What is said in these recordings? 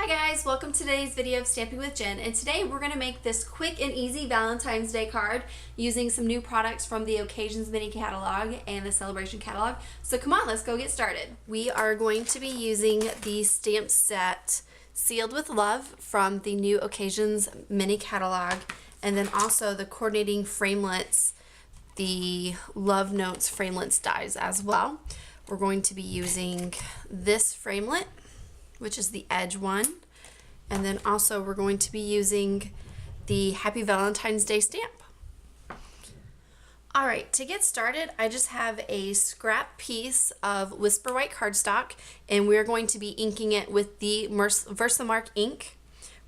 Hi guys, welcome to today's video of Stamping with Jen, and today we're going to make this quick and easy Valentine's Day card using some new products from the Occasions mini catalog and the Sale-a-bration catalog. So come on, let's go get started. We are going to be using the stamp set Sealed with Love from the new Occasions mini catalog, and then also the coordinating framelits, the Love Notes framelits dies as well. We're going to be using this framelit, which is the edge one, and then also we're going to be using the Happy Valentine's Day stamp. Alright, to get started, I just have a scrap piece of Whisper White cardstock, and we're going to be inking it with the Versamark ink,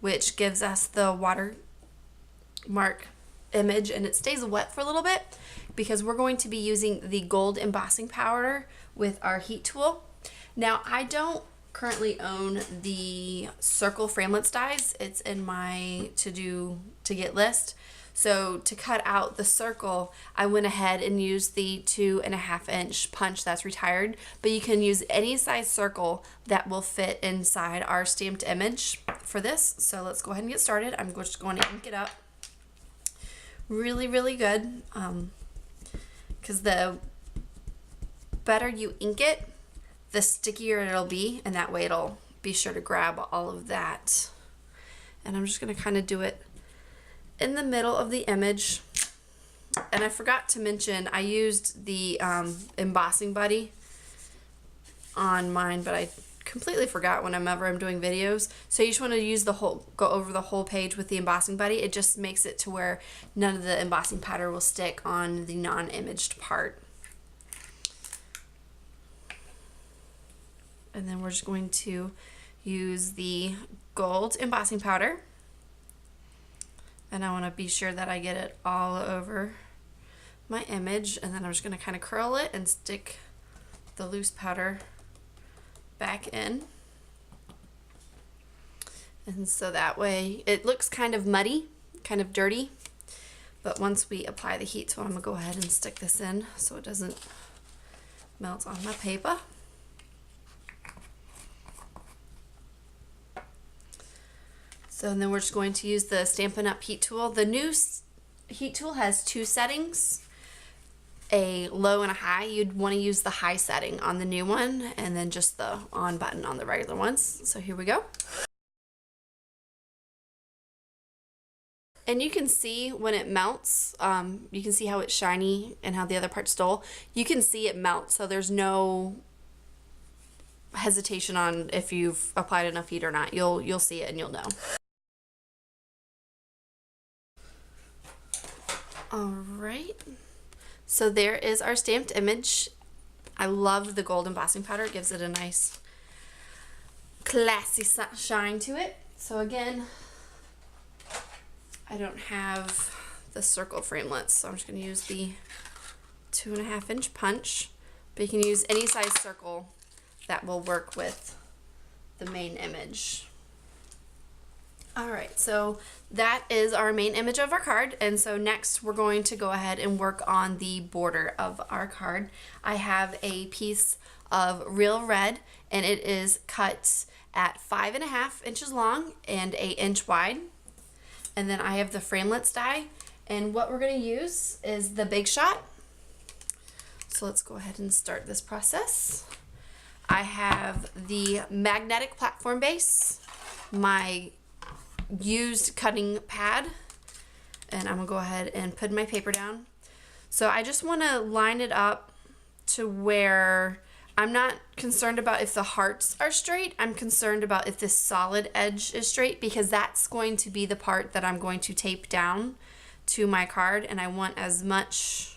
which gives us the watermark image, and it stays wet for a little bit because we're going to be using the gold embossing powder with our heat tool. Now, I don't currently own the circle framelits dies. It's in my to get list. So to cut out the circle, I went ahead and used the 2.5 inch punch that's retired, but you can use any size circle that will fit inside our stamped image for this. So let's go ahead and get started. I'm just going to ink it up really good, because the better you ink it, the stickier it'll be, and that way it'll be sure to grab all of that. And I'm just going to kind of do it in the middle of the image. And I forgot to mention, I used the embossing buddy on mine, but I completely forgot whenever I'm doing videos. So you just want to use go over the whole page with the embossing buddy. It just makes it to where none of the embossing powder will stick on the non-imaged part. And then we're just going to use the gold embossing powder, and I want to be sure that I get it all over my image, and then I'm just going to kind of curl it and stick the loose powder back in, and so that way it looks kind of muddy, kind of dirty, but once we apply the heat tool, I'm going to go ahead and stick this in so it doesn't melt on my paper. So and then we're just going to use the Stampin' Up heat tool. The new heat tool has two settings, a low and a high. You'd want to use the high setting on the new one, and then just the on button on the regular ones. So here we go. And you can see when it melts, you can see how it's shiny and how the other part's dull. You can see it melt, so there's no hesitation on if you've applied enough heat or not. You'll see it and you'll know. Alright, so there is our stamped image. I love the gold embossing powder. It gives it a nice classy shine to it. So again, I don't have the circle framelits, so I'm just going to use the 2.5 inch punch, but you can use any size circle that will work with the main image. Alright, so that is our main image of our card, and so next we're going to go ahead and work on the border of our card. I have a piece of real red, and it is cut at 5.5 inches long and 8 inch wide. And then I have the framelits die, and what we're going to use is the Big Shot. So let's go ahead and start this process. I have the magnetic platform base, my used cutting pad, and I'm gonna go ahead and put my paper down. So I just want to line it up to where I'm not concerned about if the hearts are straight. I'm concerned about if this solid edge is straight, because that's going to be the part that I'm going to tape down to my card, and I want as much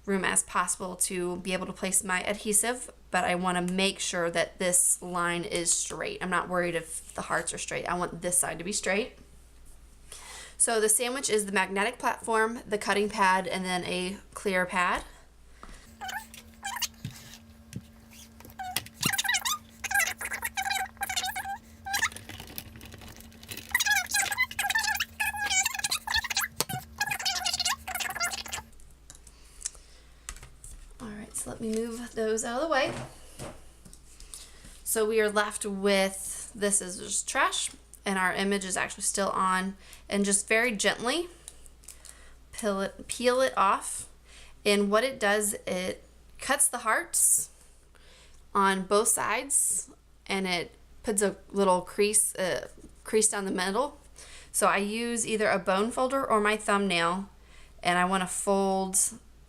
room as possible to be able to place my adhesive, but I want to make sure that this line is straight. I'm not worried if the hearts are straight. I want this side to be straight. So the sandwich is the magnetic platform, the cutting pad, and then a clear pad. So let me move those out of the way. So we are left with this is just trash and our image is actually still on, and just very gently peel it off. And what it does, it cuts the hearts on both sides and it puts a little crease down the middle. So I use either a bone folder or my thumbnail, and I want to fold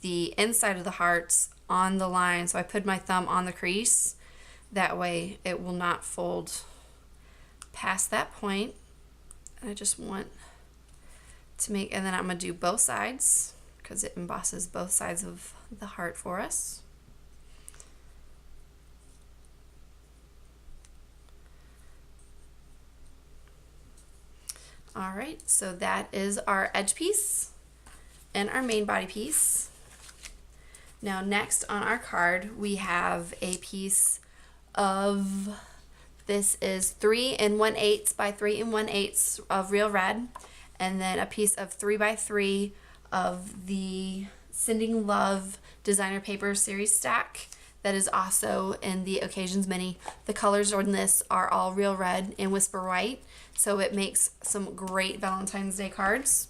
the inside of the hearts on the line. So I put my thumb on the crease. That way it will not fold past that point. And I just want to make, and then I'm going to do both sides because it embosses both sides of the heart for us. All right, so that is our edge piece and our main body piece. Now next on our card, we have a piece of, this is 3 1/8 by 3 1/8 of real red, and then a piece of 3 by 3 of the Sending Love designer paper series stack that is also in the Occasions Mini. The colors on this are all real red and whisper white, so it makes some great Valentine's Day cards.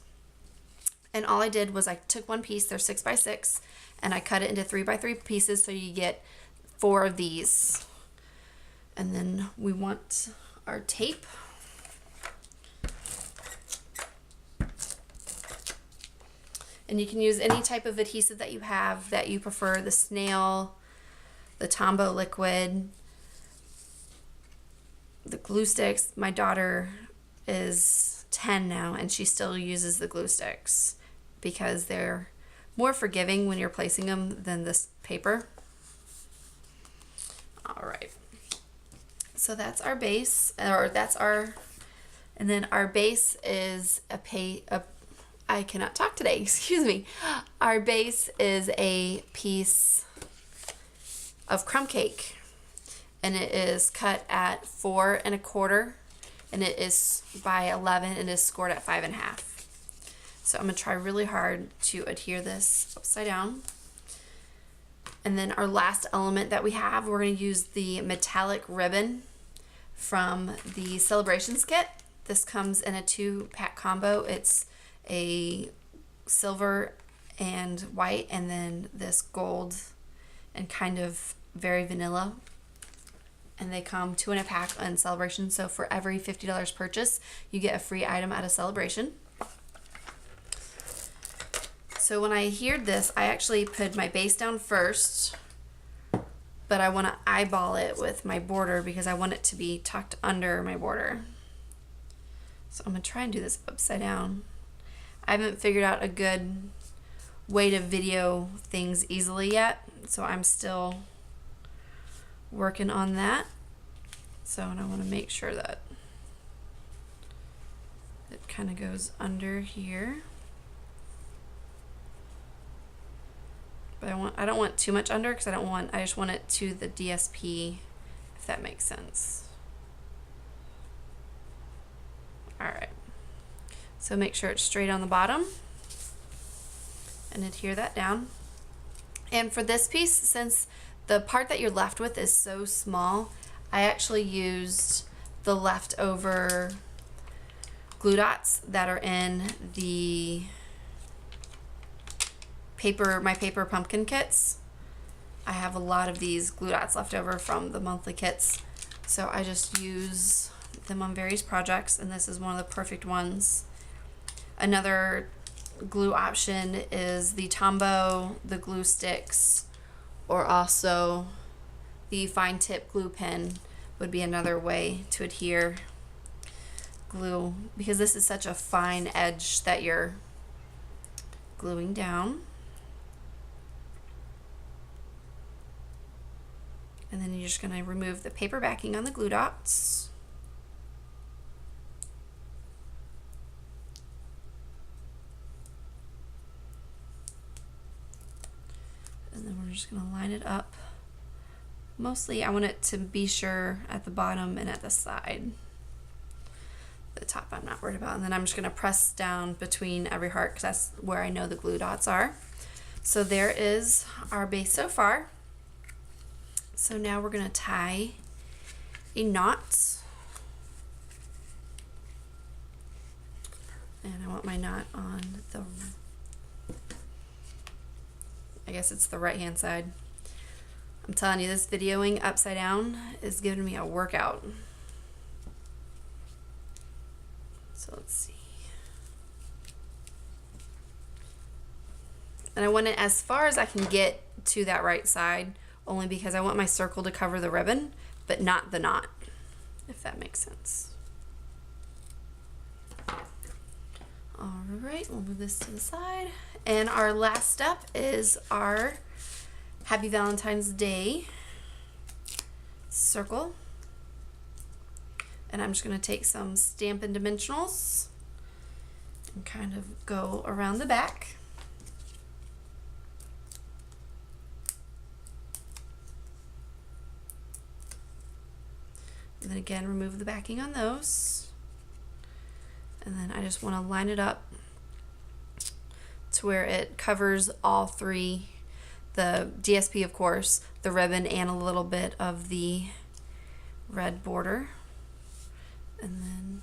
And all I did was I took one piece, they're 6 by 6, and I cut it into 3 by 3 pieces, so you get 4 of these. And then we want our tape. And you can use any type of adhesive that you have that you prefer, the snail, the Tombow liquid, the glue sticks. My daughter is 10 now and she still uses the glue sticks because they're more forgiving when you're placing them than this paper. All right, so that's our base, or that's our, and then our base is I cannot talk today, excuse me. Our base is a piece of crumb cake, and it is cut at 4 1/4, and it is by 11 and is scored at 5 1/2. So I'm gonna try really hard to adhere this upside down. And then our last element that we have, we're gonna use the metallic ribbon from the Celebrations kit. This comes in a 2-pack combo. It's a silver and white, and then this gold and kind of very vanilla, and they come 2 in a pack on Celebration. So for every $50 purchase you get a free item out of Celebration. So when I adhered this, I actually put my base down first, but I want to eyeball it with my border because I want it to be tucked under my border. So I'm gonna try and do this upside down. I haven't figured out a good way to video things easily yet, so I'm still working on that. So, and I want to make sure that it kind of goes under here. But I don't want too much under because I just want it to the DSP, if that makes sense. All right. So make sure it's straight on the bottom and adhere that down. And for this piece, since the part that you're left with is so small, I actually used the leftover glue dots that are in the paper, my paper pumpkin kits. I have a lot of these glue dots left over from the monthly kits, so I just use them on various projects, and this is one of the perfect ones. Another glue option is the Tombow, the glue sticks, or also the fine tip glue pen would be another way to adhere glue, because this is such a fine edge that you're gluing down. And then you're just going to remove the paper backing on the glue dots. And then we're just going to line it up. Mostly I want it to be sure at the bottom and at the side. The top I'm not worried about. And then I'm just going to press down between every heart because that's where I know the glue dots are. So there is our base so far. So now we're going to tie a knot. And I want my knot on the, I guess it's the right hand side. I'm telling you, this videoing upside down is giving me a workout. So let's see. And I want it as far as I can get to that right side, only because I want my circle to cover the ribbon, but not the knot, if that makes sense. All right, we'll move this to the side. And our last step is our Happy Valentine's Day circle. And I'm just going to take some Stampin' Dimensionals and kind of go around the back. And then again, remove the backing on those. And then I just want to line it up to where it covers all three, the DSP of course, the ribbon, and a little bit of the red border. And then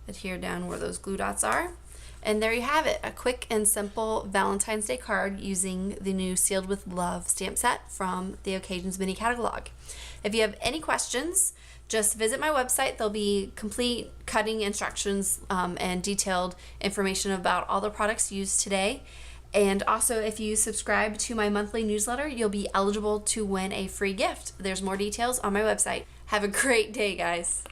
adhere down where those glue dots are. And there you have it, a quick and simple Valentine's Day card using the new Sealed with Love stamp set from the Occasions Mini Catalog. If you have any questions, just visit my website. There'll be complete cutting instructions and detailed information about all the products used today. And also, if you subscribe to my monthly newsletter, you'll be eligible to win a free gift. There's more details on my website. Have a great day, guys.